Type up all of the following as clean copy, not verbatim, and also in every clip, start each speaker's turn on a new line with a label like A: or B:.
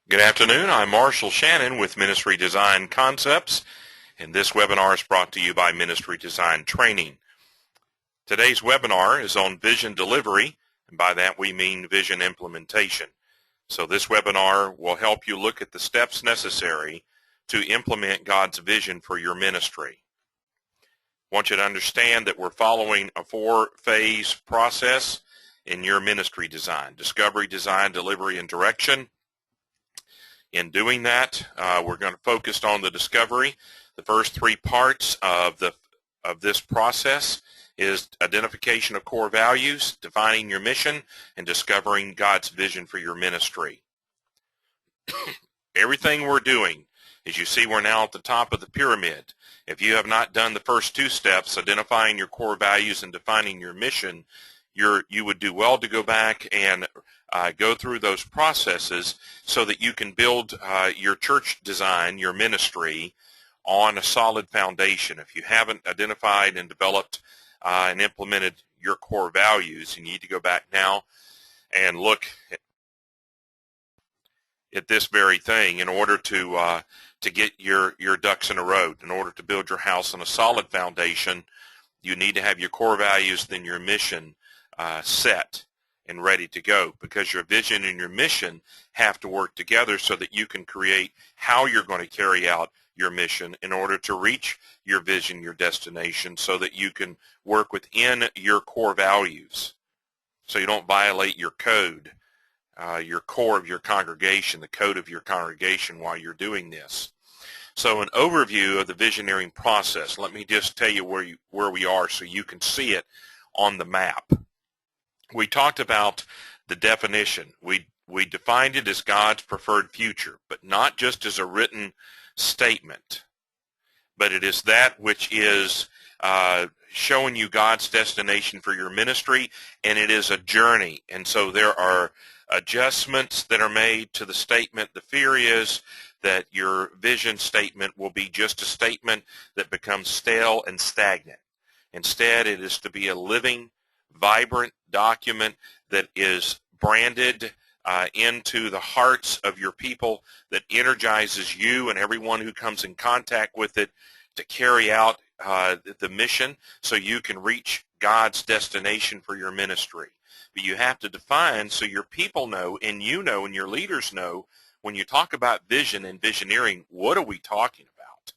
A: Good afternoon. I'm Marshall Shannon with Ministry Design Concepts, and this webinar is brought to you by Ministry Design Training. Today's webinar is on vision delivery, and by that we mean vision implementation. So this webinar will help you look at the steps necessary to implement God's vision for your ministry. I want you to understand that we're following a four-phase process in your ministry design: discovery, design, delivery, and direction. In doing that, we're going to focus on the discovery. The first three parts of this process is identification of core values, defining your mission, and discovering God's vision for your ministry. Everything we're doing, as you see, we're now at the top of the pyramid. If you have not done the first two steps, identifying your core values and defining your mission, you would do well to go back and go through those processes so that you can build your church design, your ministry, on a solid foundation. If you haven't identified and developed and implemented your core values, you need to go back now and look at this very thing in order to get your ducks in a row. In order to build your house on a solid foundation, you need to have your core values, then your mission set and ready to go, because your vision and your mission have to work together so that you can create how you're going to carry out your mission in order to reach your vision, your destination, so that you can work within your core values so you don't violate your code, your core of your congregation, the code of your congregation while you're doing this. So an overview of the visioneering process. Let me just tell you where we are so you can see it on the map. We talked about the definition. We defined it as God's preferred future, but not just as a written statement, but it is that which is showing you God's destination for your ministry, and it is a journey. And so there are adjustments that are made to the statement. The fear is that your vision statement will be just a statement that becomes stale and stagnant. Instead, it is to be a living, vibrant document that is branded into the hearts of your people, that energizes you and everyone who comes in contact with it to carry out the mission so you can reach God's destination for your ministry. But you have to define so your people know, and you know, and your leaders know, when you talk about vision and visioneering, what are we talking about?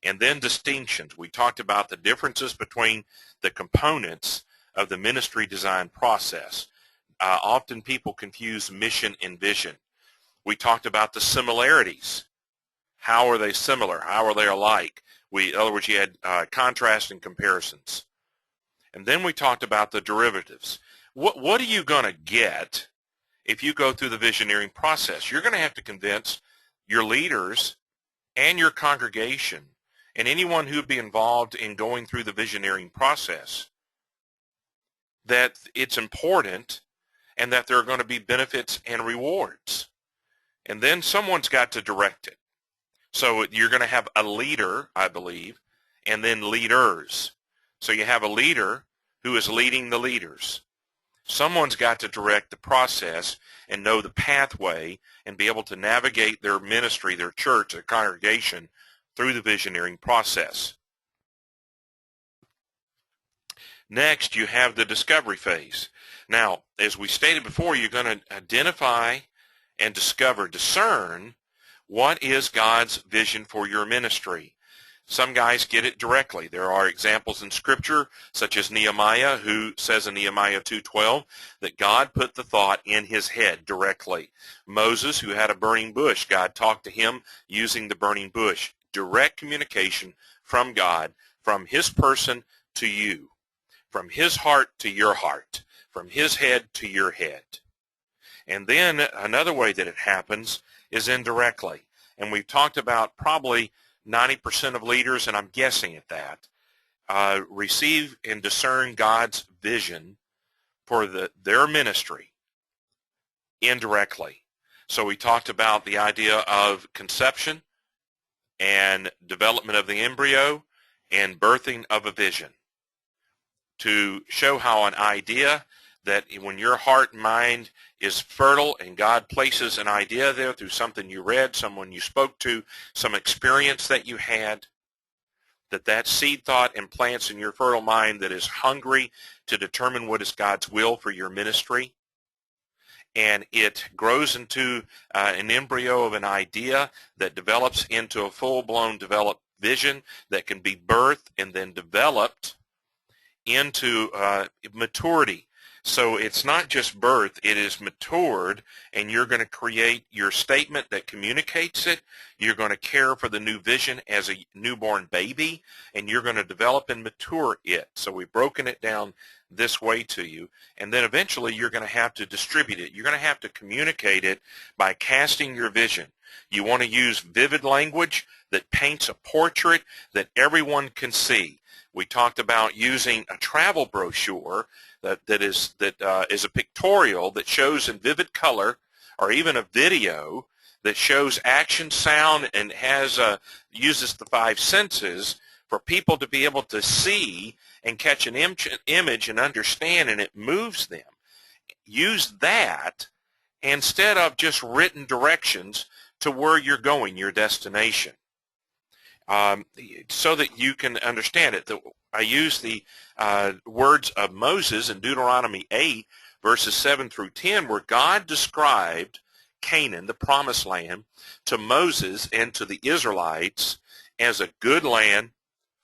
A: And then distinctions. We talked about the differences between the components of the ministry design process. Often people confuse mission and vision. We talked about the similarities. How are they similar? How are they alike? In other words, you had contrast and comparisons. And then we talked about the derivatives. What are you going to get if you go through the visioneering process? You're going to have to convince your leaders and your congregation and anyone who would be involved in going through the visioneering process that it's important and that there are going to be benefits and rewards. And then someone's got to direct it. So you're going to have a leader, I believe, and then leaders. So you have a leader who is leading the leaders. Someone's got to direct the process and know the pathway and be able to navigate their ministry, their church, their congregation through the visioneering process. Next, you have the discovery phase. Now, as we stated before, you're going to identify and discern what is God's vision for your ministry. Some guys get it directly. There are examples in Scripture, such as Nehemiah, who says in Nehemiah 2:12 that God put the thought in his head directly. Moses, who had a burning bush, God talked to him using the burning bush. Direct communication from God, from his person to you, from his heart to your heart, from his head to your head. And then another way that it happens is indirectly. And we've talked about probably 90% of leaders, and I'm guessing at that, receive and discern God's vision for their ministry indirectly. So we talked about the idea of conception and development of the embryo and birthing of a vision, to show how an idea that when your heart and mind is fertile and God places an idea there through something you read, someone you spoke to, some experience that you had, that seed thought implants in your fertile mind that is hungry to determine what is God's will for your ministry. And it grows into an embryo of an idea that develops into a full-blown developed vision that can be birthed and then developed into maturity. So it's not just birth, it is matured, and you're going to create your statement that communicates it. You're going to care for the new vision as a newborn baby, and you're going to develop and mature it. So we've broken it down this way to you, and then eventually you're going to have to distribute it. You're going to have to communicate it by casting your vision. You want to use vivid language that paints a portrait that everyone can see. We talked about using a travel brochure that is a pictorial that shows in vivid color, or even a video that shows action, sound, and uses the 5 senses for people to be able to see and catch an image and understand, and it moves them. Use that instead of just written directions to where you're going, your destination, so that you can understand it. I use the words of Moses in Deuteronomy 8, verses 7 through 10, where God described Canaan, the promised land, to Moses and to the Israelites as a good land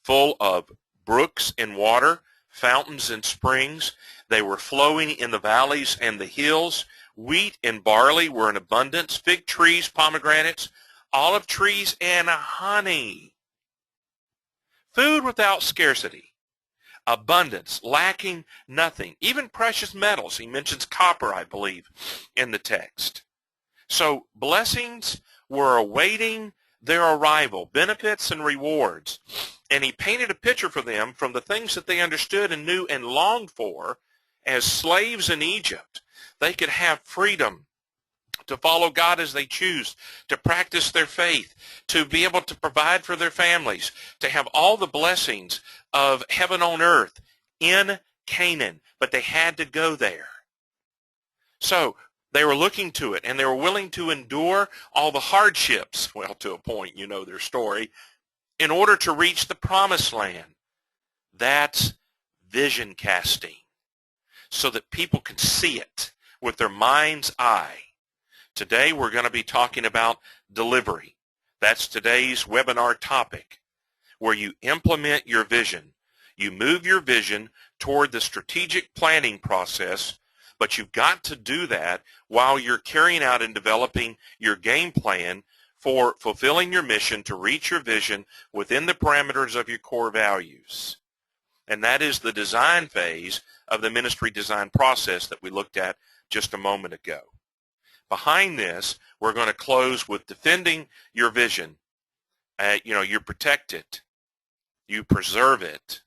A: full of brooks and water, fountains and springs. They were flowing in the valleys and the hills. Wheat and barley were in abundance, fig trees, pomegranates, olive trees, and honey. Food without scarcity, abundance, lacking nothing, even precious metals. He mentions copper, I believe, in the text. So blessings were awaiting their arrival, benefits and rewards. And he painted a picture for them from the things that they understood and knew and longed for as slaves in Egypt. They could have freedom to follow God as they choose, to practice their faith, to be able to provide for their families, to have all the blessings of heaven on earth in Canaan. But they had to go there. So they were looking to it, and they were willing to endure all the hardships, well, to a point, you know their story, in order to reach the promised land. That's vision casting, so that people can see it with their mind's eye. Today we're going to be talking about delivery. That's today's webinar topic, where you implement your vision. You move your vision toward the strategic planning process, but you've got to do that while you're carrying out and developing your game plan for fulfilling your mission to reach your vision within the parameters of your core values. And that is the design phase of the ministry design process that we looked at just a moment ago. Behind this, we're going to close with defending your vision. You protect it, you preserve it,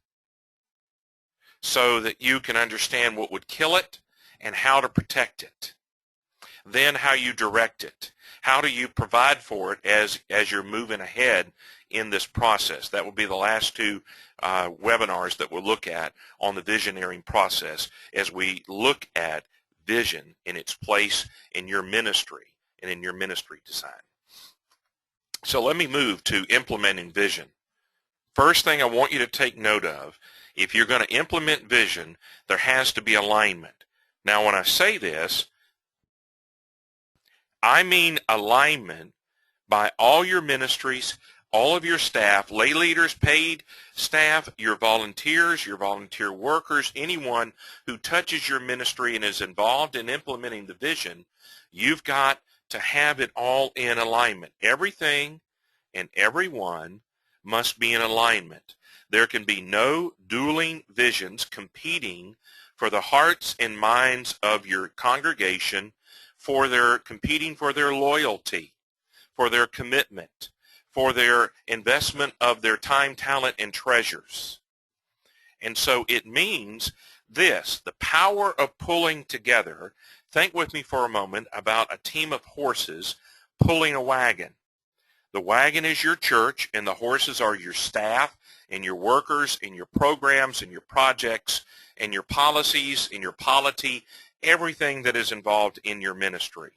A: so that you can understand what would kill it and how to protect it. Then how you direct it. How do you provide for it as you're moving ahead in this process? That will be the last 2 webinars that we'll look at on the visioneering process as we look at vision in its place in your ministry and in your ministry design. So let me move to implementing vision. First thing I want you to take note of, if you're going to implement vision, there has to be alignment. Now when I say this, I mean alignment by all your ministries, all of your staff, lay leaders, paid staff, your volunteers, your volunteer workers, anyone who touches your ministry and is involved in implementing the vision. You've got to have it all in alignment. Everything and everyone must be in alignment. There can be no dueling visions competing for the hearts and minds of your congregation, competing for their loyalty, for their commitment, for their investment of their time, talent, and treasures. And so it means this, the power of pulling together. Think with me for a moment about a team of horses pulling a wagon. The wagon is your church, and the horses are your staff and your workers and your programs and your projects and your policies and your polity, everything that is involved in your ministry.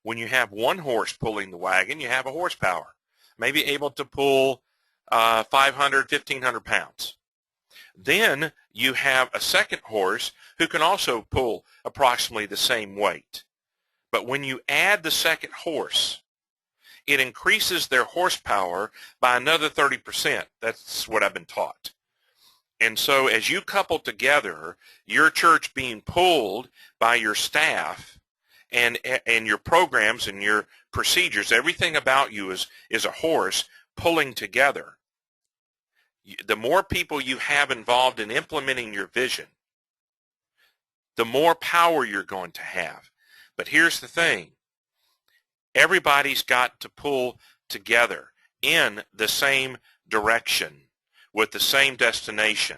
A: When you have one horse pulling the wagon, you have a horsepower, maybe able to pull 500, 1,500 pounds. Then you have a second horse who can also pull approximately the same weight. But when you add the second horse, it increases their horsepower by another 30%. That's what I've been taught. And so as you couple together your church being pulled by your staff and your programs and your procedures, everything about you is a horse pulling together. The more people you have involved in implementing your vision, the more power you're going to have. But here's the thing. Everybody's got to pull together in the same direction with the same destination.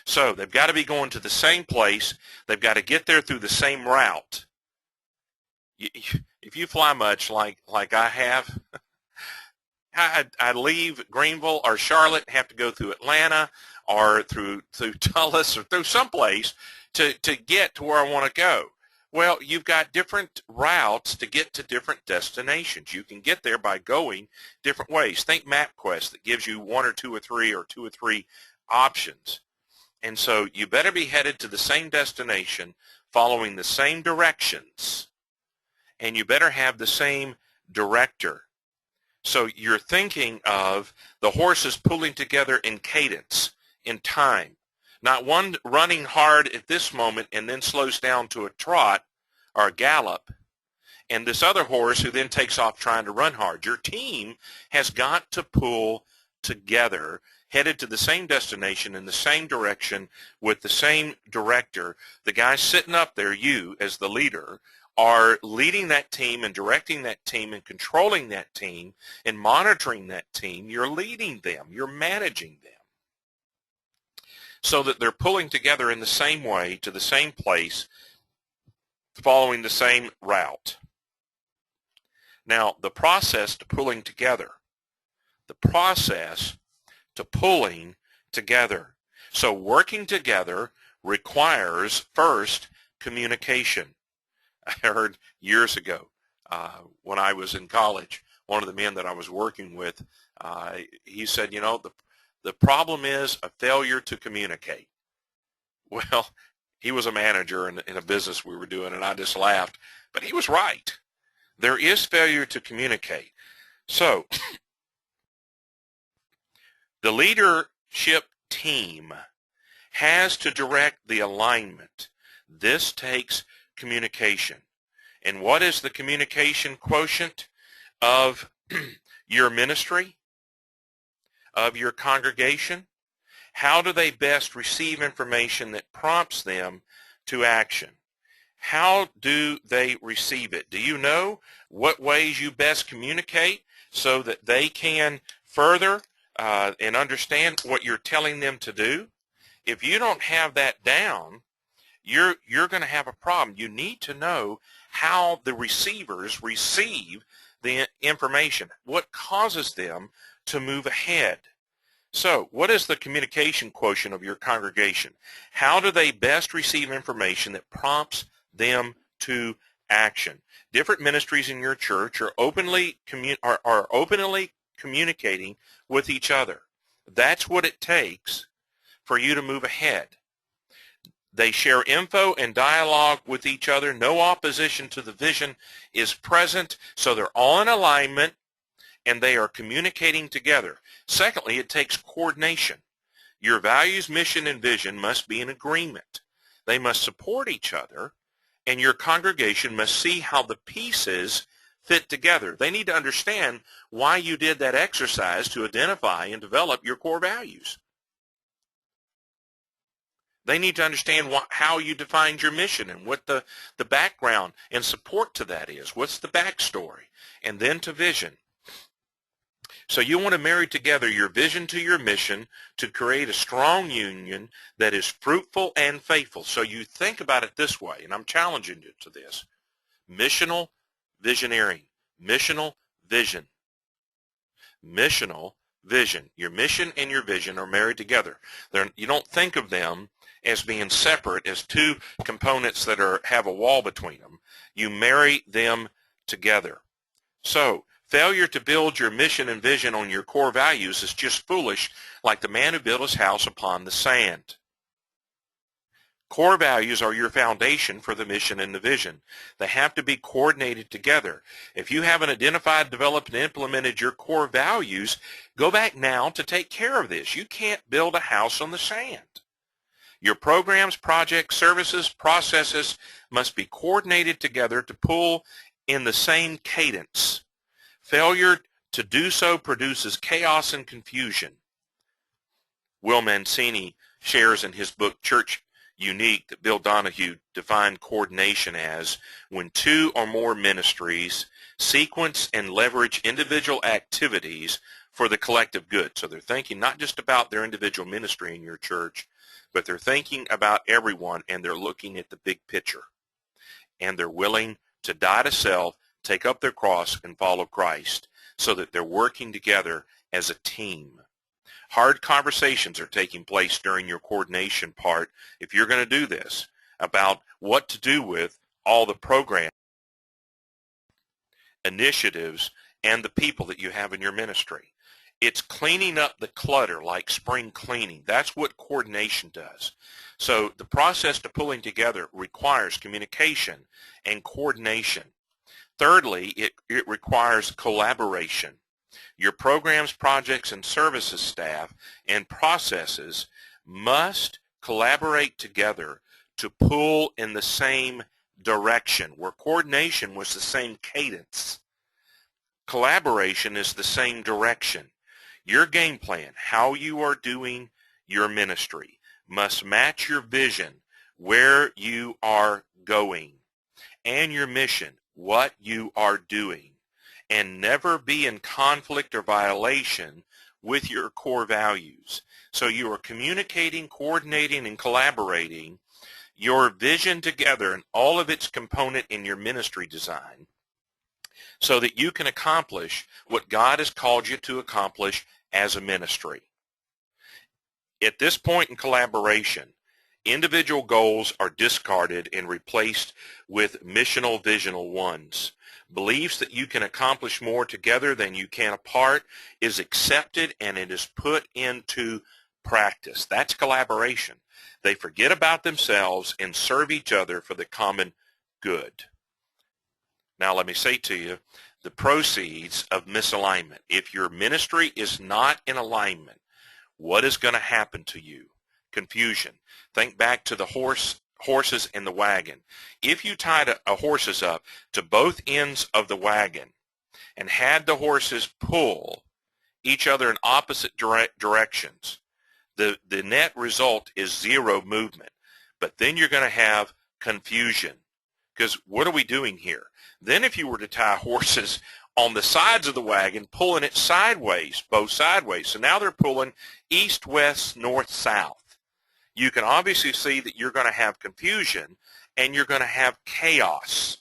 A: So they've got to be going to the same place. They've got to get there through the same route. If you fly much like I have, I leave Greenville or Charlotte, have to go through Atlanta or through Dulles or through someplace to get to where I want to go. Well, you've got different routes to get to different destinations. You can get there by going different ways. Think MapQuest that gives you one or two or three options. And so you better be headed to the same destination, following the same directions, and you better have the same director. So you're thinking of the horses pulling together in cadence, in time. Not one running hard at this moment and then slows down to a trot or a gallop, and this other horse who then takes off trying to run hard. Your team has got to pull together, headed to the same destination in the same direction with the same director. The guy sitting up there, you as the leader, are leading that team and directing that team and controlling that team and monitoring that team. You're leading them. You're managing them so that they're pulling together in the same way to the same place, following the same route. Now, the process to pulling together. So working together requires, first, communication. I heard years ago when I was in college, one of the men that I was working with, he said, you know, the problem is a failure to communicate. Well, he was a manager in a business we were doing, and I just laughed. But he was right. There is failure to communicate. So the leadership team has to direct the alignment. This takes communication. And what is the communication quotient of your ministry, of your congregation? How do they best receive information that prompts them to action? How do they receive it? Do you know what ways you best communicate so that they can further and understand what you're telling them to do? If you don't have that down, you're going to have a problem. You need to know how the receivers receive the information, what causes them to move ahead. So what is the communication quotient of your congregation? How do they best receive information that prompts them to action? Different ministries in your church are openly communicating with each other. That's what it takes for you to move ahead. They share info and dialogue with each other. No opposition to the vision is present, so they're all in alignment and they are communicating together. Secondly, it takes coordination. Your values, mission, and vision must be in agreement. They must support each other, and your congregation must see how the pieces fit together. They need to understand why you did that exercise to identify and develop your core values. They need to understand how you defined your mission and what the background and support to that is. What's the backstory? And then to vision. So you want to marry together your vision to your mission to create a strong union that is fruitful and faithful. So you think about it this way, and I'm challenging you to this. Missional visioneering. Missional vision. Missional vision. Your mission and your vision are married together. You don't think of them as being separate, as two components that have a wall between them. You marry them together. So failure to build your mission and vision on your core values is just foolish, like the man who built his house upon the sand. Core values are your foundation for the mission and the vision. They have to be coordinated together. If you haven't identified, developed, and implemented your core values, go back now to take care of this. You can't build a house on the sand. Your programs, projects, services, processes must be coordinated together to pull in the same cadence. Failure to do so produces chaos and confusion. Will Mancini shares in his book Church Unique that Bill Donahue defined coordination as when two or more ministries sequence and leverage individual activities for the collective good. So they're thinking not just about their individual ministry in your church, but they're thinking about everyone, and they're looking at the big picture. And they're willing to die to self, take up their cross, and follow Christ, so that they're working together as a team. Hard conversations are taking place during your coordination part, if you're going to do this, about what to do with all the programs, initiatives, and the people that you have in your ministry. It's cleaning up the clutter like spring cleaning. That's what coordination does. So the process to pulling together requires communication and coordination. Thirdly, it requires collaboration. Your programs, projects, and services staff and processes must collaborate together to pull in the same direction, where coordination was the same cadence. Collaboration is the same direction. Your game plan, how you are doing your ministry, must match your vision, where you are going, and your mission, what you are doing, and never be in conflict or violation with your core values. So you are communicating, coordinating, and collaborating your vision together and all of its component in your ministry design so that you can accomplish what God has called you to accomplish as a ministry. At this point in collaboration, individual goals are discarded and replaced with missional, visional ones. Beliefs that you can accomplish more together than you can apart is accepted, and it is put into practice. That's collaboration. They forget about themselves and serve each other for the common good. Now let me say to you, the proceeds of misalignment. If your ministry is not in alignment, what is going to happen to you? Confusion. Think back to the horses in the wagon. If you tied a horses up to both ends of the wagon and had the horses pull each other in opposite directions, the net result is zero movement. But then you're going to have confusion, because what are we doing here? Then if you were to tie horses on the sides of the wagon, pulling it sideways, both sideways, so now they're pulling east, west, north, south. You can obviously see that you're going to have confusion and you're going to have chaos.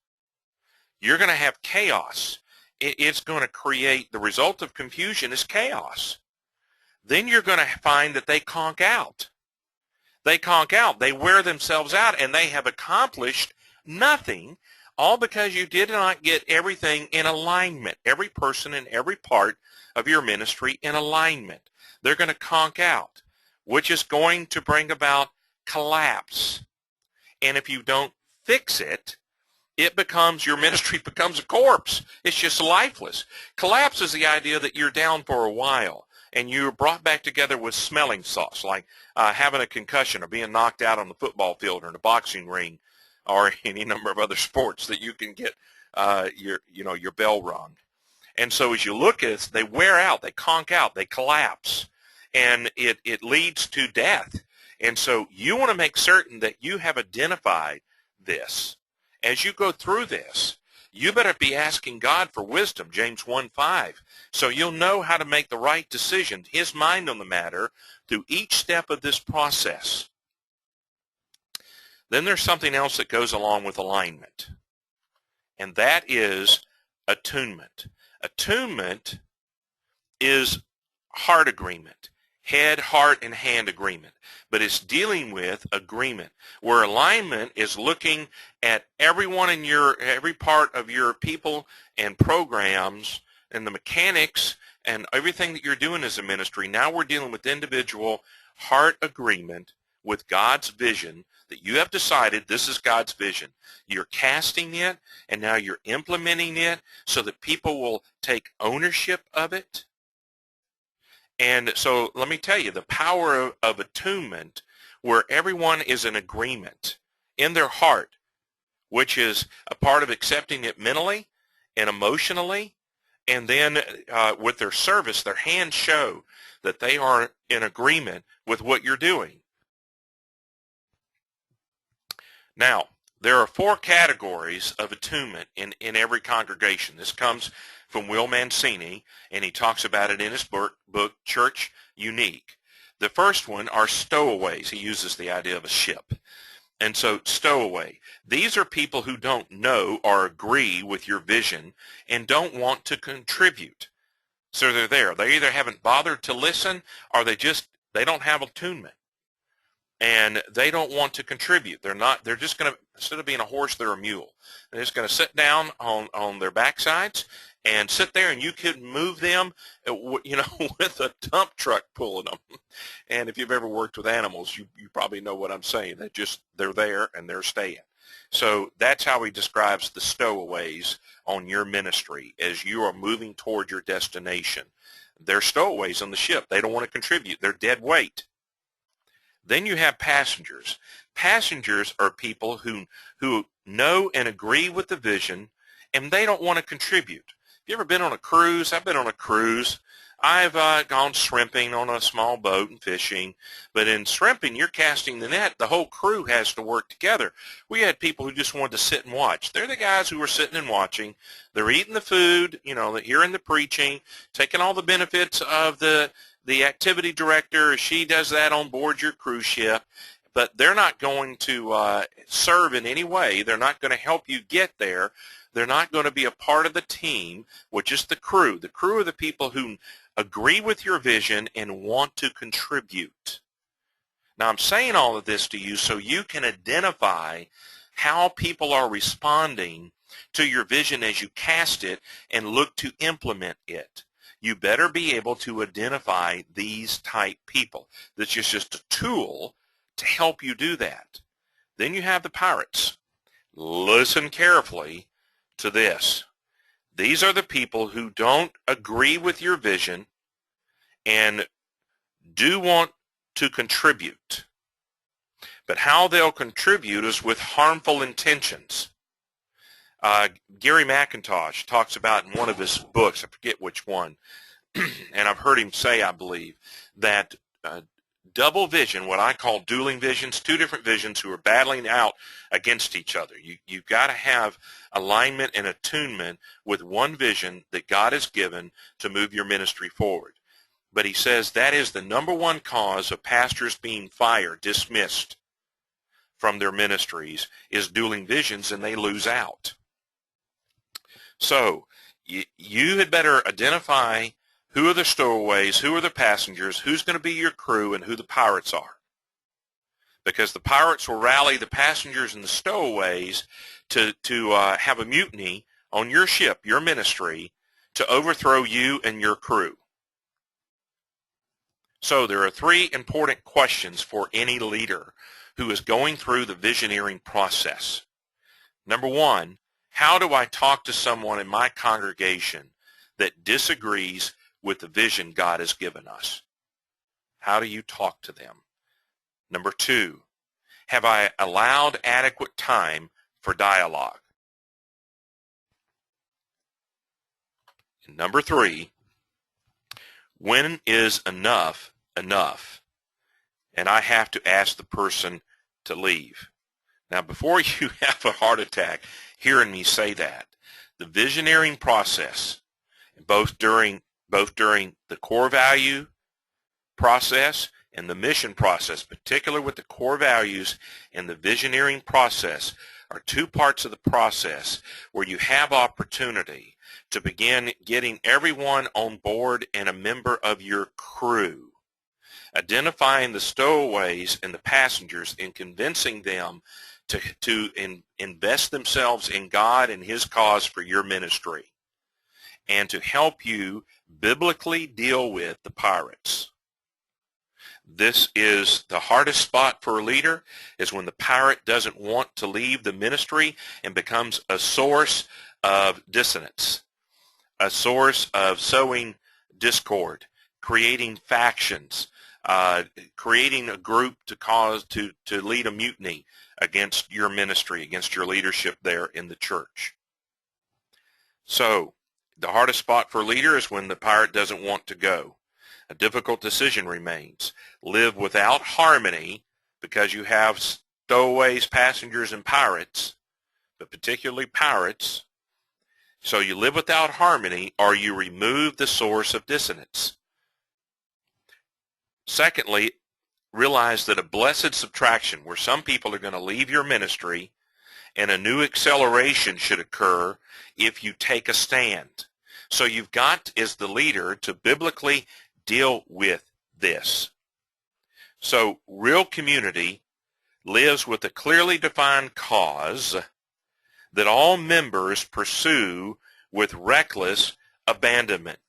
A: You're going to have chaos. It's going to create, the result of confusion is chaos. Then you're going to find that they conk out. They conk out. They wear themselves out, and they have accomplished nothing, all because you did not get everything in alignment, every person and every part of your ministry in alignment. They're going to conk out, which is going to bring about collapse. And if you don't fix it, your ministry becomes a corpse. It's just lifeless. Collapse is the idea that you're down for a while and you're brought back together with smelling salts, like having a concussion or being knocked out on the football field or in a boxing ring or any number of other sports that you can get your bell rung. And so as you look at it, they wear out, they conk out, they collapse, and it leads to death. And so you want to make certain that you have identified this. As you go through this, you better be asking God for wisdom, James 1:5, so you'll know how to make the right decision, his mind on the matter, through each step of this process. Then there's something else that goes along with alignment, and that is attunement. Attunement is heart agreement. Head, heart, and hand agreement. But it's dealing with agreement, where alignment is looking at everyone in every part of your people and programs and the mechanics and everything that you're doing as a ministry. Now we're dealing with individual heart agreement with God's vision, that you have decided this is God's vision. You're casting it, and now you're implementing it so that people will take ownership of it. And so let me tell you, the power of attunement, where everyone is in agreement in their heart, which is a part of accepting it mentally and emotionally, and then with their service, their hands show that they are in agreement with what you're doing. Now, there are 4 categories of attunement in every congregation. This comes from Will Mancini, and he talks about it in his book, Church Unique. The first one are stowaways. He uses the idea of a ship. And so stowaway, these are people who don't know or agree with your vision and don't want to contribute. So they're there. They either haven't bothered to listen, or they don't have attunement. And they don't want to contribute. They're just going to, instead of being a horse, they're a mule. They're just going to sit down on their backsides and sit there, and you could move them, with a dump truck pulling them. And if you've ever worked with animals, you probably know what I'm saying. They're there and they're staying. So that's how he describes the stowaways on your ministry as you are moving toward your destination. They're stowaways on the ship. They don't want to contribute. They're dead weight. Then you have passengers. Passengers are people who know and agree with the vision, and they don't want to contribute. Have you ever been on a cruise? I've been on a cruise. I've gone shrimping on a small boat and fishing. But in shrimping, you're casting the net. The whole crew has to work together. We had people who just wanted to sit and watch. They're the guys who were sitting and watching. They're eating the food, they're hearing the preaching, taking all the benefits of the activity director. She does that on board your cruise ship. But they're not going to serve in any way. They're not going to help you get there. They're not going to be a part of the team, which is the crew. The crew are the people who agree with your vision and want to contribute. Now, I'm saying all of this to you so you can identify how people are responding to your vision as you cast it and look to implement it. You better be able to identify these type people. This is just a tool to help you do that. Then you have the pirates. Listen carefully to this. These are the people who don't agree with your vision and do want to contribute. But how they'll contribute is with harmful intentions. Gary McIntosh talks about in one of his books, I forget which one, and I've heard him say, I believe, that double vision, what I call dueling visions, 2 different visions who are battling out against each other. You've got to have alignment and attunement with one vision that God has given to move your ministry forward. But he says that is the number 1 cause of pastors being fired, dismissed from their ministries, is dueling visions, and they lose out. So you had better identify who are the stowaways, who are the passengers, who's going to be your crew, and who the pirates are. Because the pirates will rally the passengers and the stowaways to have a mutiny on your ship, your ministry, to overthrow you and your crew. So there are 3 important questions for any leader who is going through the visioneering process. Number 1, how do I talk to someone in my congregation that disagrees with the vision God has given us? How do you talk to them? Number 2, have I allowed adequate time for dialogue? And number 3, when is enough enough? And I have to ask the person to leave. Now, before you have a heart attack hearing me say that, the visioneering process, both during the core value process and the mission process, particularly with the core values and the visioneering process, are 2 parts of the process where you have opportunity to begin getting everyone on board and a member of your crew. identifying the stowaways and the passengers and convincing them to invest themselves in God and his cause for your ministry, and to help you biblically deal with the pirates. This is the hardest spot for a leader, is when the pirate doesn't want to leave the ministry and becomes a source of dissonance, a source of sowing discord, creating factions, creating a group to lead a mutiny against your ministry, against your leadership there in the church. So the hardest spot for a leader is when the pirate doesn't want to go. A difficult decision remains. Live without harmony, because you have stowaways, passengers, and pirates, but particularly pirates. So you live without harmony, or you remove the source of dissonance. Secondly, realize that a blessed subtraction, where some people are going to leave your ministry, and a new acceleration should occur if you take a stand. So you've got, as the leader, to biblically deal with this. So real community lives with a clearly defined cause that all members pursue with reckless abandonment.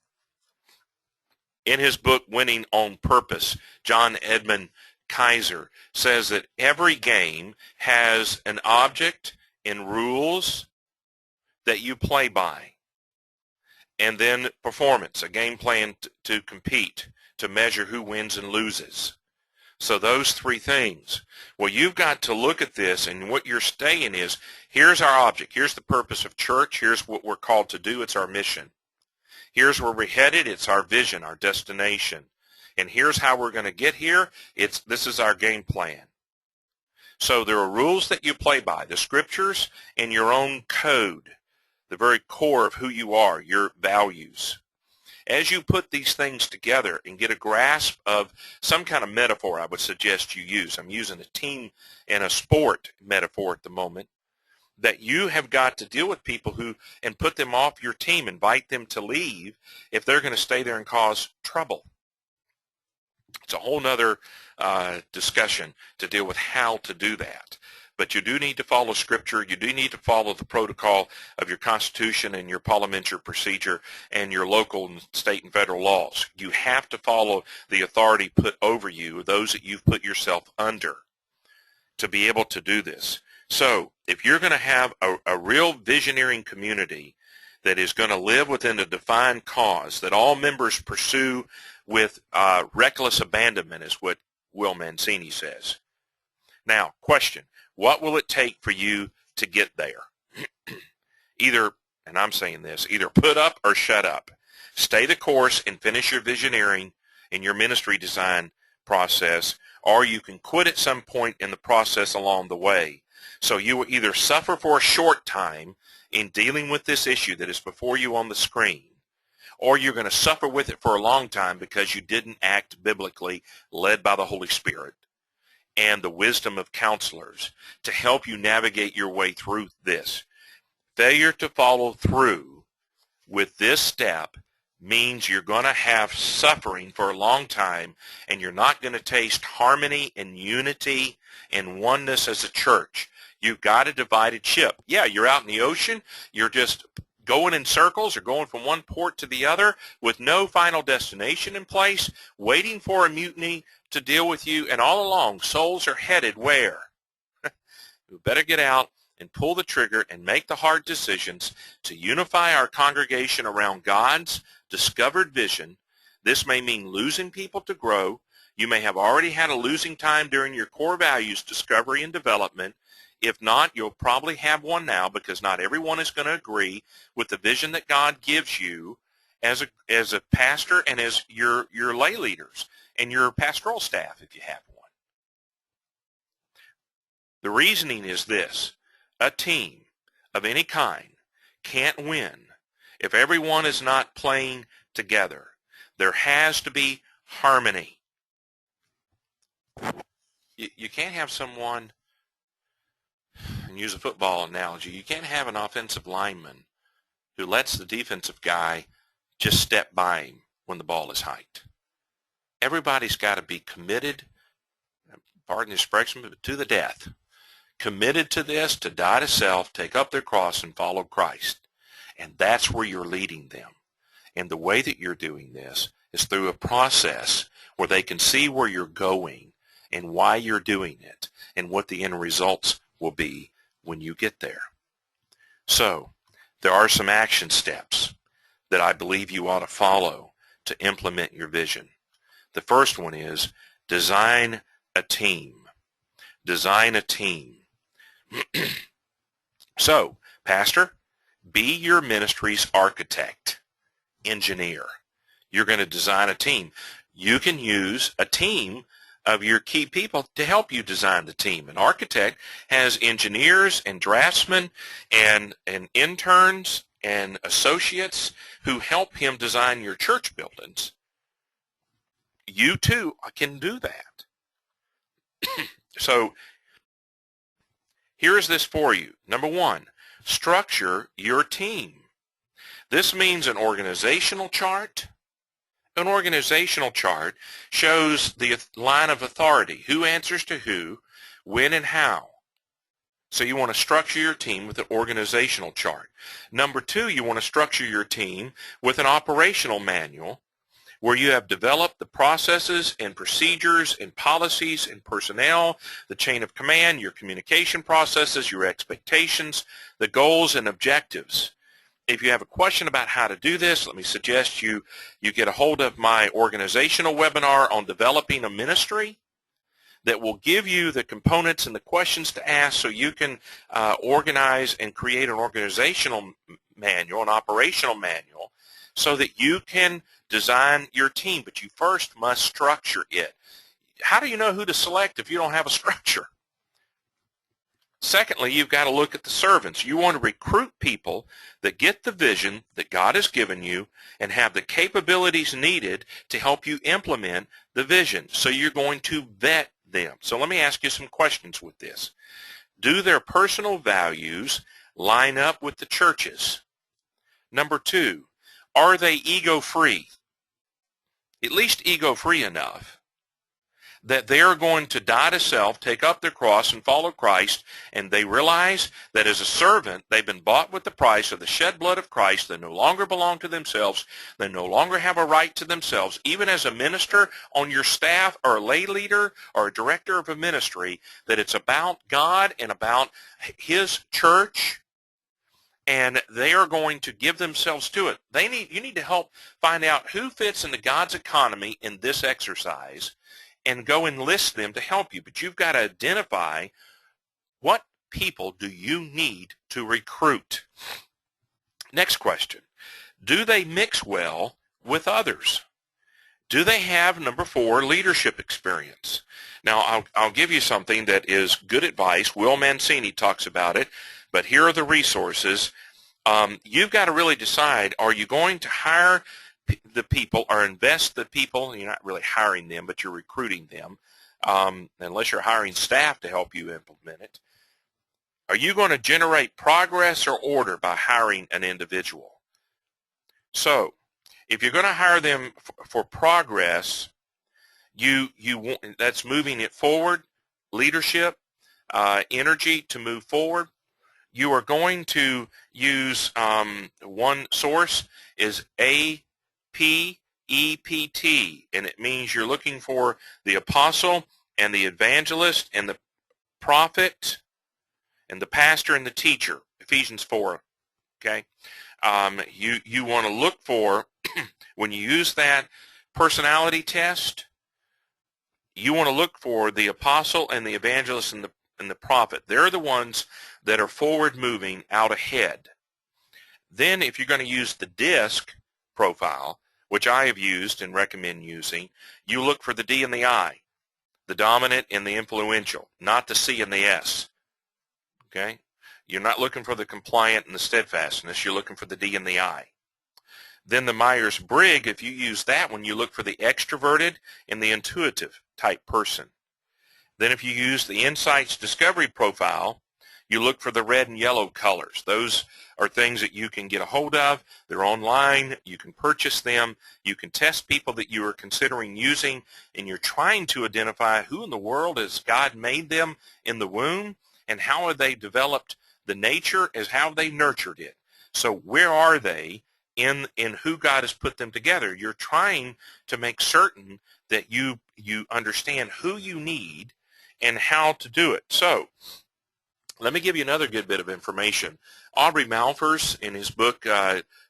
A: In his book, Winning on Purpose, John Edmund Kaiser says that every game has an object and rules that you play by, and then performance, a game plan to compete, to measure who wins and loses. So those three things. Well, you've got to look at this, and what you're saying is, here's our object, here's the purpose of church, here's what we're called to do, it's our mission. Here's where we're headed, it's our vision, our destination. And here's how we're going to get here, this is our game plan. So there are rules that you play by, the scriptures and your own code, the very core of who you are, your values. As you put these things together and get a grasp of some kind of metaphor, I would suggest you use. I'm using a team and a sport metaphor at the moment, that you have got to deal with people and put them off your team, invite them to leave if they're going to stay there and cause trouble. It's a whole nother discussion to deal with how to do that. But you do need to follow Scripture. You do need to follow the protocol of your Constitution and your parliamentary procedure and your local, state, and federal laws. You have to follow the authority put over you, those that you've put yourself under, to be able to do this. So if you're going to have a real visioneering community that is going to live within a defined cause, that all members pursue with reckless abandonment, is what Will Mancini says. Now, question. What will it take for you to get there? Either, and I'm saying this, either put up or shut up. Stay the course and finish your visioneering in your ministry design process, or you can quit at some point in the process along the way. So you will either suffer for a short time in dealing with this issue that is before you on the screen, or you're going to suffer with it for a long time because you didn't act biblically, led by the Holy Spirit and the wisdom of counselors to help you navigate your way through this. Failure to follow through with this step means you're going to have suffering for a long time, and you're not going to taste harmony and unity and oneness as a church. You've got a divided ship. Yeah, you're out in the ocean. You're just going in circles or going from one port to the other with no final destination in place, waiting for a mutiny to deal with you, and all along souls are headed where? We better get out and pull the trigger and make the hard decisions to unify our congregation around God's discovered vision. This may mean losing people to grow. You may have already had a losing time during your core values discovery and development. If not, you'll probably have one now, because not everyone is going to agree with the vision that God gives you as a pastor and as your lay leaders and your pastoral staff, if you have one. The reasoning is this: a team of any kind can't win if everyone is not playing together. There has to be harmony. You can't have someone, and use a football analogy, you can't have an offensive lineman who lets the defensive guy just step by him when the ball is hiked. everybody's got to be committed, pardon the expression, but to the death. Committed to this, to die to self, take up their cross, and follow Christ. And that's where you're leading them. And the way that you're doing this is through a process where they can see where you're going and why you're doing it and what the end results will be when you get there. So there are some action steps that I believe you ought to follow to implement your vision. The first one is design a team. Design a team. So, pastor, be your ministry's architect, engineer. You're going to design a team. You can use a team of your key people to help you design the team. An architect has engineers and draftsmen and interns and associates who help him design your church buildings. You too can do that. So here is this for you. Number one, structure your team. This means an organizational chart. An organizational chart shows the line of authority, who answers to who, when and how. So you want to structure your team with an organizational chart. Number two, you want to structure your team with an operational manual where you have developed the processes and procedures and policies and personnel, the chain of command, your communication processes, your expectations, the goals and objectives. If you have a question about how to do this, let me suggest you get a hold of my organizational webinar on developing a ministry that will give you the components and the questions to ask so you can organize and create an organizational manual, an operational manual, so that you can design your team. But you first must structure it. How do you know who to select if you don't have a structure? Secondly, you've got to look at the servants. You want to recruit people that get the vision that God has given you and have the capabilities needed to help you implement the vision. So you're going to vet them. So let me ask you some questions with this. Do their personal values line up with the church's? Number two, are they ego-free? At least ego-free enough that they are going to die to self, take up their cross, and follow Christ, and they realize that as a servant, they've been bought with the price of the shed blood of Christ. They no longer belong to themselves. They no longer have a right to themselves. Even as a minister on your staff or a lay leader or a director of a ministry, that it's about God and about His church, and they are going to give themselves to it. You need to help find out who fits into God's economy in this exercise and go enlist them to help you. But you've got to identify what people do you need to recruit. Next question. Do they mix well with others? Do they have, number four, leadership experience? Now, I'll give you something that is good advice. Will Mancini talks about it, but here are the resources. You've got to really decide, are you going to hire the people or invest the people? You're not really hiring them, but you're recruiting them, unless you're hiring staff to help you implement it. Are you going to generate progress or order by hiring an individual? So if you're going to hire them for progress, that's moving it forward, leadership, energy to move forward. You are going to use one source is APEPT, and it means you're looking for the apostle and the evangelist and the prophet and the pastor and the teacher, Ephesians 4, okay? You want to look for, when you use that personality test, you want to look for the apostle and the evangelist and the prophet. They're the ones that are forward-moving out ahead. Then if you're going to use the DISC profile, which I have used and recommend using, you look for the D and the I, the dominant and the influential, not the C and the S. Okay? You're not looking for the compliant and the steadfastness. You're looking for the D and the I. Then the Myers-Briggs, if you use that one, you look for the extroverted and the intuitive type person. Then if you use the Insights Discovery profile, You look for the red and yellow colors. Those are things that you can get a hold of. They're online. You can purchase them. You can test people that you are considering using, and you're trying to identify who in the world has God made them in the womb, and how have they developed the nature, as how they nurtured it. So where are they in who God has put them together? You're trying to make certain that you understand who you need and how to do it. So let me give you another good bit of information. Aubrey Malphurs, in his book,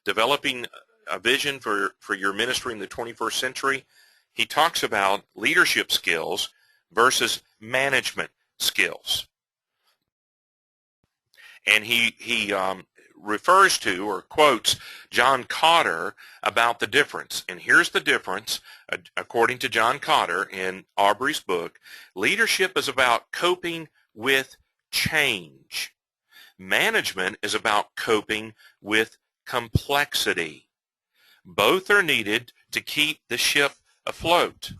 A: Developing a Vision for Your Ministry in the 21st Century, he talks about leadership skills versus management skills. And he refers to or quotes John Cotter about the difference. And here's the difference, according to John Cotter in Aubrey's book. Leadership is about coping with change. Management is about coping with complexity. Both are needed to keep the ship afloat.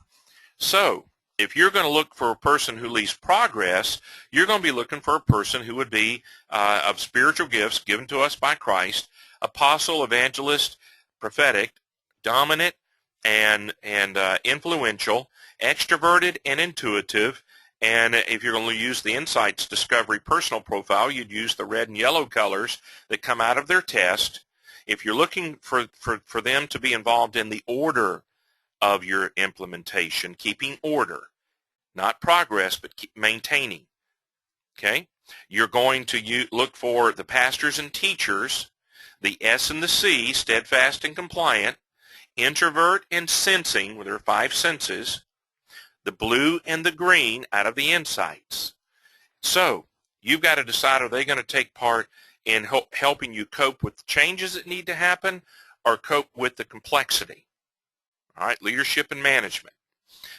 A: So, if you're going to look for a person who leads progress, you're going to be looking for a person who would be of spiritual gifts given to us by Christ, apostle, evangelist, prophetic, dominant, and influential, extroverted, and intuitive. And if you're going to use the Insights Discovery personal profile, you'd use the red and yellow colors that come out of their test. If you're looking for them to be involved in the order of your implementation, keeping order, not progress, but maintaining. Okay? You're going to look for the pastors and teachers, the S and the C, steadfast and compliant, introvert and sensing, with their 5 senses, the blue and the green out of the Insights. So you've got to decide, are they going to take part in helping you cope with the changes that need to happen, or cope with the complexity? All right, leadership and management.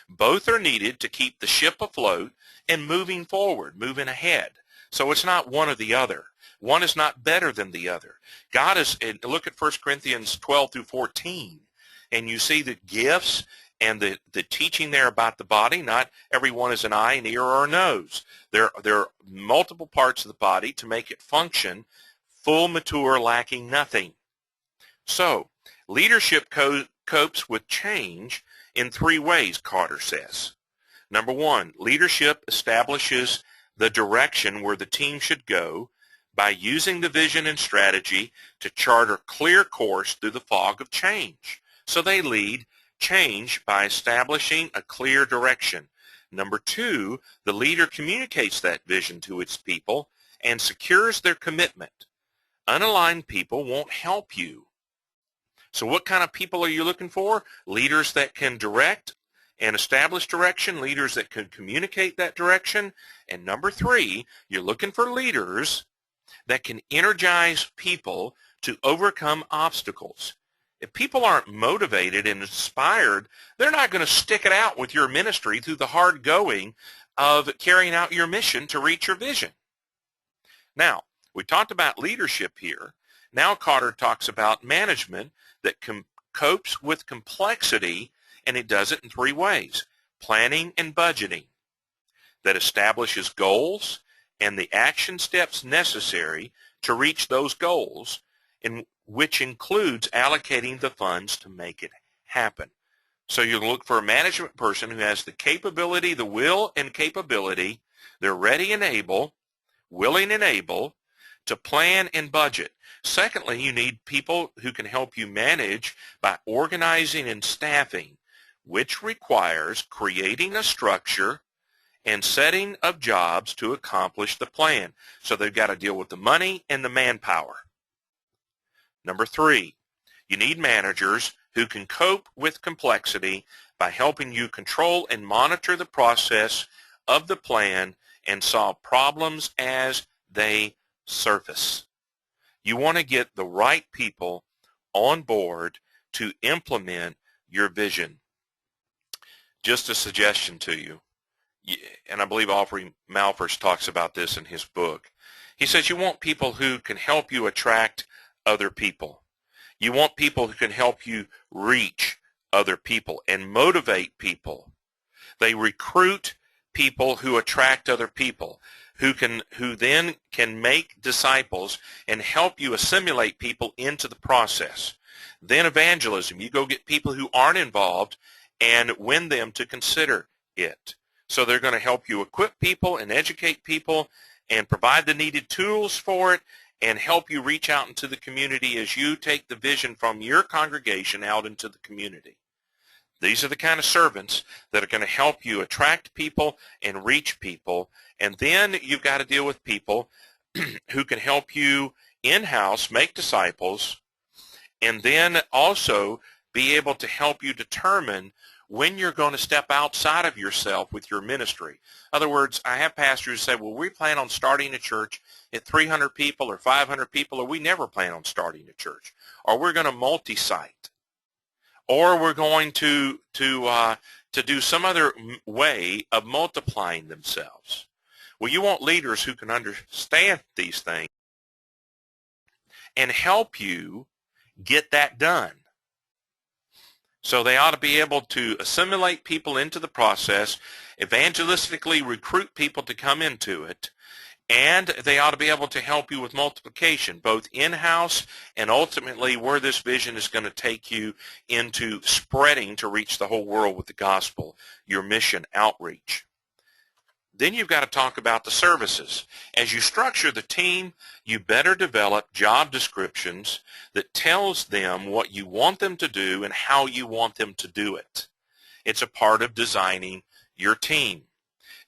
A: Both are needed to keep the ship afloat and moving forward, moving ahead. So it's not one or the other. One is not better than the other. God is, look at 1 Corinthians 12 through 14, and you see the gifts and the teaching there about the body. Not everyone is an eye, an ear, or a nose. There are multiple parts of the body to make it function, full, mature, lacking nothing. So leadership copes with change in 3 ways, Cotter says. Number 1, leadership establishes the direction where the team should go by using the vision and strategy to chart a clear course through the fog of change. So they lead change by establishing a clear direction. Number 2, the leader communicates that vision to its people and secures their commitment. Unaligned people won't help you. So what kind of people are you looking for? Leaders that can direct and establish direction, leaders that can communicate that direction. And number 3, you're looking for leaders that can energize people to overcome obstacles. If people aren't motivated and inspired, they're not going to stick it out with your ministry through the hard going of carrying out your mission to reach your vision. Now, we talked about leadership here. Now Cotter talks about management that copes with complexity, and it does it in 3 ways. Planning and budgeting, that establishes goals and the action steps necessary to reach those goals, which includes allocating the funds to make it happen. So you look for a management person who has the capability, the will and capability, they're ready and able, willing and able, to plan and budget. Secondly, you need people who can help you manage by organizing and staffing, which requires creating a structure and setting of jobs to accomplish the plan. So they've got to deal with the money and the manpower. Number 3, you need managers who can cope with complexity by helping you control and monitor the process of the plan and solve problems as they surface. You want to get the right people on board to implement your vision. Just a suggestion to you, and I believe Aubrey Malphurs talks about this in his book. He says you want people who can help you attract other people. You want people who can help you reach other people and motivate people. They recruit people who attract other people. who then can make disciples and help you assimilate people into the process. Then evangelism. You go get people who aren't involved and win them to consider it. So they're going to help you equip people and educate people and provide the needed tools for it and help you reach out into the community as you take the vision from your congregation out into the community. These are the kind of servants that are going to help you attract people and reach people. And then you've got to deal with people who can help you in-house make disciples and then also be able to help you determine when you're going to step outside of yourself with your ministry. In other words, I have pastors who say, well, we plan on starting a church at 300 people or 500 people, or we never plan on starting a church, or we're going to multi-site, or we're going to do some other way of multiplying themselves. Well, you want leaders who can understand these things and help you get that done. So they ought to be able to assimilate people into the process, evangelistically recruit people to come into it, and they ought to be able to help you with multiplication, both in-house and ultimately where this vision is going to take you into spreading to reach the whole world with the gospel, your mission outreach. Then you've got to talk about the services. As you structure the team, you better develop job descriptions that tells them what you want them to do and how you want them to do it. It's a part of designing your team.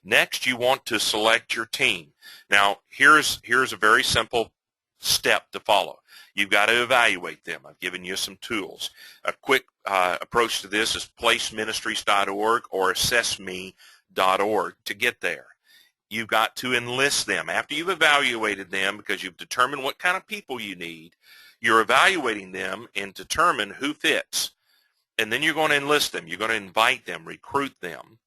A: Next, you want to select your team. Now, here's a very simple step to follow. You've got to evaluate them. I've given you some tools. A quick approach to this is placeministries.org or assessme.org to get there. You've got to enlist them. After you've evaluated them, because you've determined what kind of people you need, you're evaluating them and determine who fits. And then you're going to enlist them. You're going to invite them, recruit them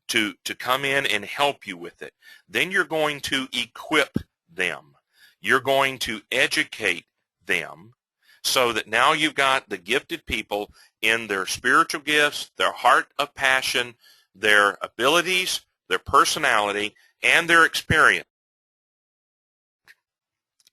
A: to come in and help you with it. Then you're going to equip them. You're going to educate them so that now you've got the gifted people in their spiritual gifts, their heart of passion, their abilities, their personality, and their experience,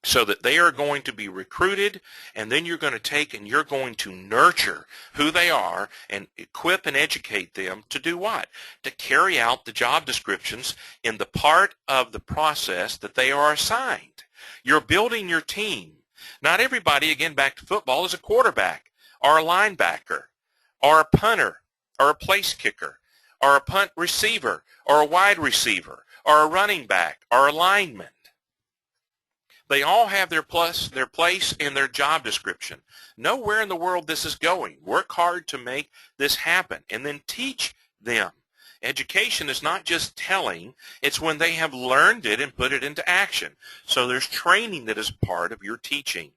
A: so that they are going to be recruited, and then you're going to take and you're going to nurture who they are and equip and educate them to do what? To carry out the job descriptions in the part of the process that they are assigned. You're building your team. Not everybody, again, back to football, is a quarterback or a linebacker or a punter or a place kicker or a punt receiver or a wide receiver or a running back or a lineman. They all have their place in their job description. Know where in the world this is going. Work hard to make this happen, and then teach them. Education is not just telling. It's when they have learned it and put it into action. So there's training that is part of your teaching.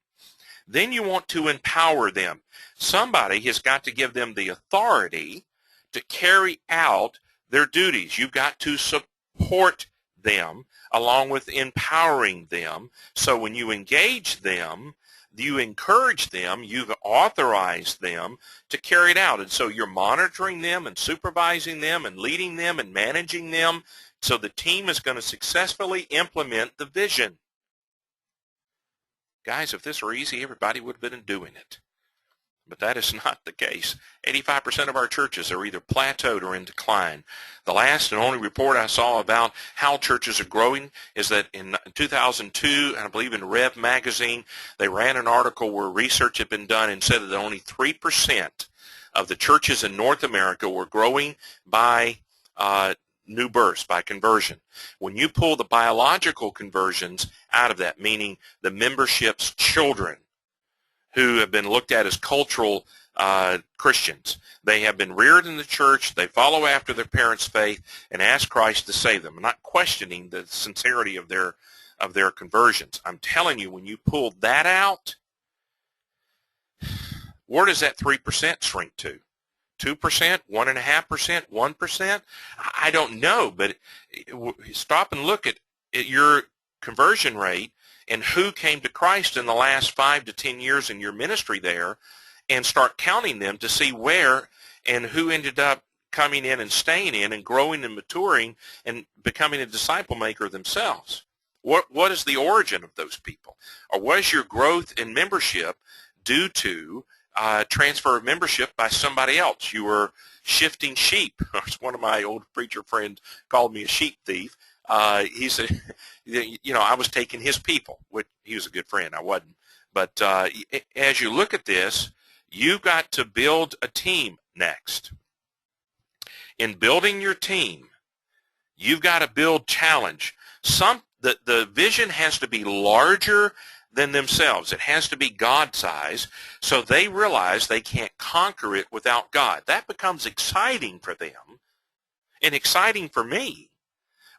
A: Then you want to empower them. Somebody has got to give them the authority to carry out their duties. You've got to support them along with empowering them. So when you engage them, you encourage them, you've authorized them to carry it out. And so you're monitoring them and supervising them and leading them and managing them so the team is going to successfully implement the vision. Guys, if this were easy, everybody would have been doing it. But that is not the case. 85% of our churches are either plateaued or in decline. The last and only report I saw about how churches are growing is that in 2002, and I believe in Rev magazine, they ran an article where research had been done and said that only 3% of the churches in North America were growing by new births, by conversion. When you pull the biological conversions out of that, meaning the membership's children, who have been looked at as cultural Christians. They have been reared in the church. They follow after their parents' faith and ask Christ to save them. I'm not questioning the sincerity of their conversions. I'm telling you, when you pull that out, where does that 3% shrink to? 2%, 1.5%, 1%? I don't know, but stop and look at your conversion rate and who came to Christ in the last 5 to 10 years in your ministry there, and start counting them to see where and who ended up coming in and staying in and growing and maturing and becoming a disciple maker themselves? What is the origin of those people? Or was your growth in membership due to transfer of membership by somebody else? You were shifting sheep. One of my old preacher friends called me a sheep thief. He said, I was taking his people, which he was a good friend. I wasn't. But as you look at this, you've got to build a team next. In building your team, you've got to build challenge. The vision has to be larger than themselves. It has to be God-sized, so they realize they can't conquer it without God. That becomes exciting for them and exciting for me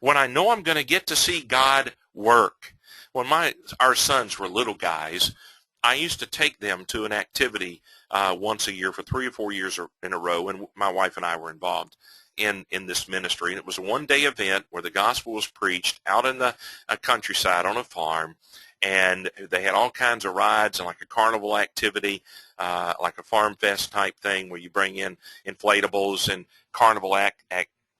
A: when I know I'm going to get to see God work. When our sons were little guys, I used to take them to an activity once a year for 3 or 4 years in a row, and my wife and I were involved in this ministry. And it was a one-day event where the gospel was preached out in the countryside on a farm, and they had all kinds of rides and like a carnival activity, like a farm fest type thing where you bring in inflatables and carnival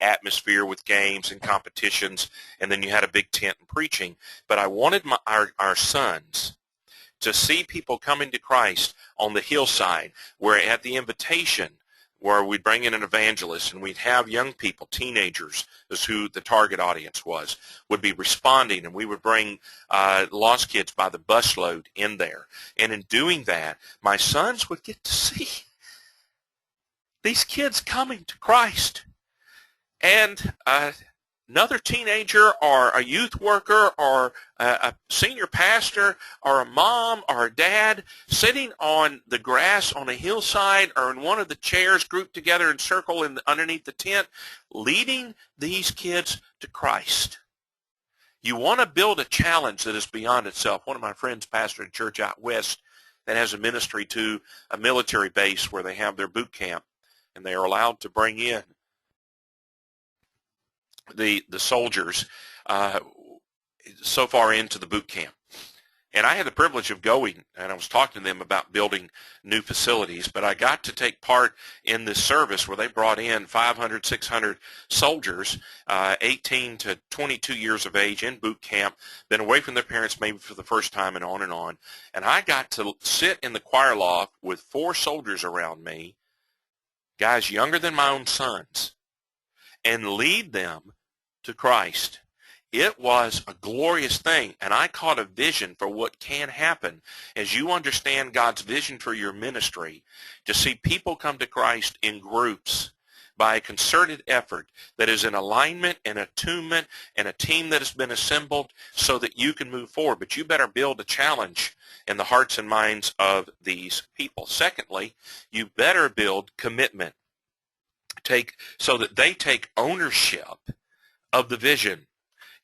A: atmosphere with games and competitions, and then you had a big tent and preaching. But I wanted our sons to see people coming to Christ on the hillside, where at the invitation, where we'd bring in an evangelist and we'd have young people, teenagers, is who the target audience was, would be responding, and we would bring lost kids by the busload in there. And in doing that, my sons would get to see these kids coming to Christ. And another teenager or a youth worker or a senior pastor or a mom or a dad sitting on the grass on a hillside or in one of the chairs grouped together in circle underneath the tent, leading these kids to Christ. You want to build a challenge that is beyond itself. One of my friends pastored a church out west that has a ministry to a military base where they have their boot camp, and they are allowed to bring in the soldiers so far into the boot camp. And I had the privilege of going, and I was talking to them about building new facilities, but I got to take part in this service where they brought in 500, 600 soldiers, 18 to 22 years of age in boot camp, been away from their parents maybe for the first time, and on and on. And I got to sit in the choir loft with 4 soldiers around me, guys younger than my own sons, and lead them to Christ. It was a glorious thing, and I caught a vision for what can happen as you understand God's vision for your ministry, to see people come to Christ in groups by a concerted effort that is in alignment and attunement and a team that has been assembled so that you can move forward. But you better build a challenge in the hearts and minds of these people. Secondly, you better build commitment. So that they take ownership of the vision.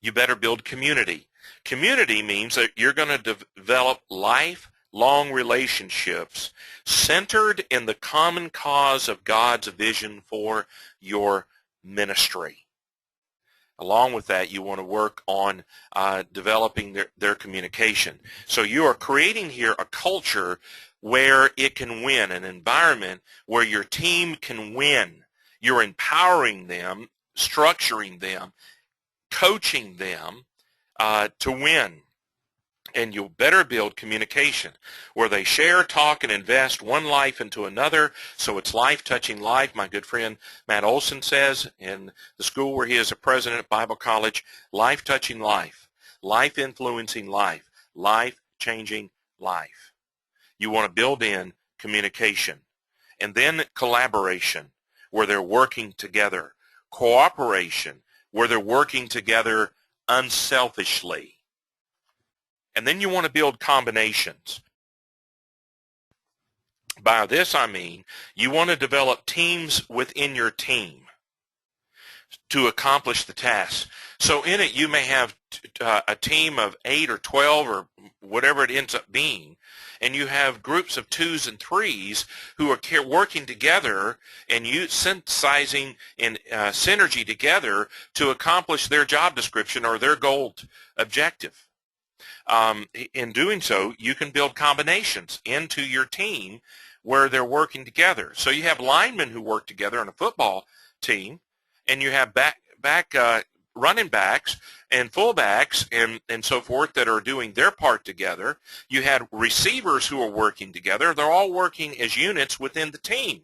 A: You better build community. Community means that you're going to develop lifelong relationships centered in the common cause of God's vision for your ministry. Along with that, you want to work on developing their communication. So you are creating here a culture where it can win, an environment where your team can win. You're empowering them, structuring them, coaching them to win. And you'll better build communication where they share, talk, and invest one life into another, so it's life touching life. My good friend Matt Olson says in the school where he is a president at Bible College, life touching life, life influencing life, life changing life. You want to build in communication. And then collaboration, where they're working together. Cooperation, where they're working together unselfishly. And then you want to build combinations. By this I mean you want to develop teams within your team to accomplish the task. So in it you may have a team of 8 or 12 or whatever it ends up being, and you have groups of 2s and 3s who are working together and synthesizing in synergy together to accomplish their job description or their goal objective. In doing so, you can build combinations into your team where they're working together. So you have linemen who work together on a football team, and you have running backs and fullbacks and so forth that are doing their part together. You had receivers who are working together. They're all working as units within the team.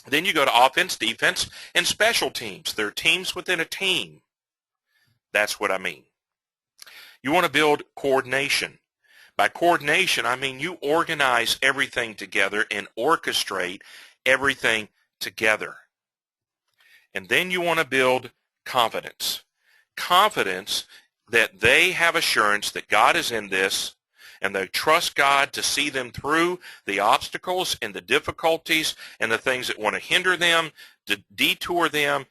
A: Then you go to offense, defense, and special teams. They're teams within a team. That's what I mean. You want to build coordination. By coordination, I mean you organize everything together and orchestrate everything together. And then you want to build confidence. Confidence that they have assurance that God is in this, and they trust God to see them through the obstacles and the difficulties and the things that want to hinder them, to detour them,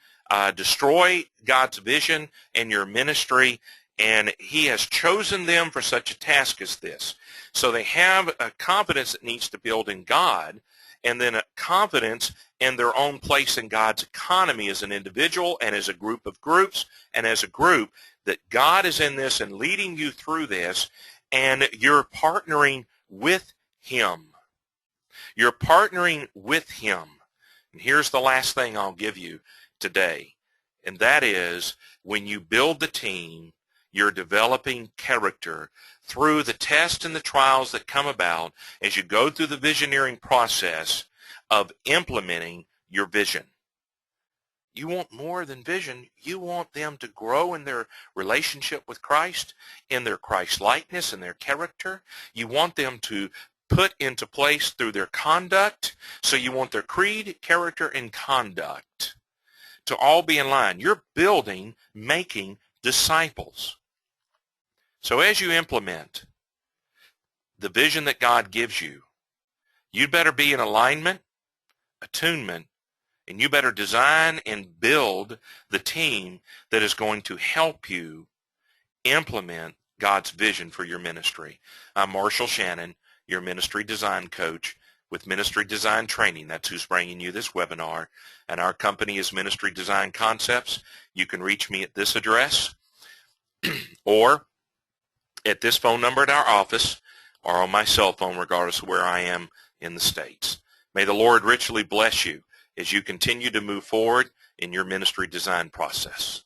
A: destroy God's vision and your ministry. And he has chosen them for such a task as this. So they have a confidence that needs to build in God, and then a confidence in their own place in God's economy as an individual and as a group of groups and as a group, that God is in this and leading you through this, and you're partnering with him. You're partnering with him. And here's the last thing I'll give you today, and that is when you build the team, you're developing character through the tests and the trials that come about as you go through the visioneering process of implementing your vision. You want more than vision. You want them to grow in their relationship with Christ, in their Christ-likeness and their character. You want them to put into place through their conduct. So you want their creed, character, and conduct to all be in line. You're building, making disciples. So as you implement the vision that God gives you, you'd better be in alignment, attunement, and you better design and build the team that is going to help you implement God's vision for your ministry. I'm Marshall Shannon, your ministry design coach with Ministry Design Training. That's who's bringing you this webinar. And our company is Ministry Design Concepts. You can reach me at this address or at this phone number at our office, or on my cell phone, regardless of where I am in the States. May the Lord richly bless you as you continue to move forward in your ministry design process.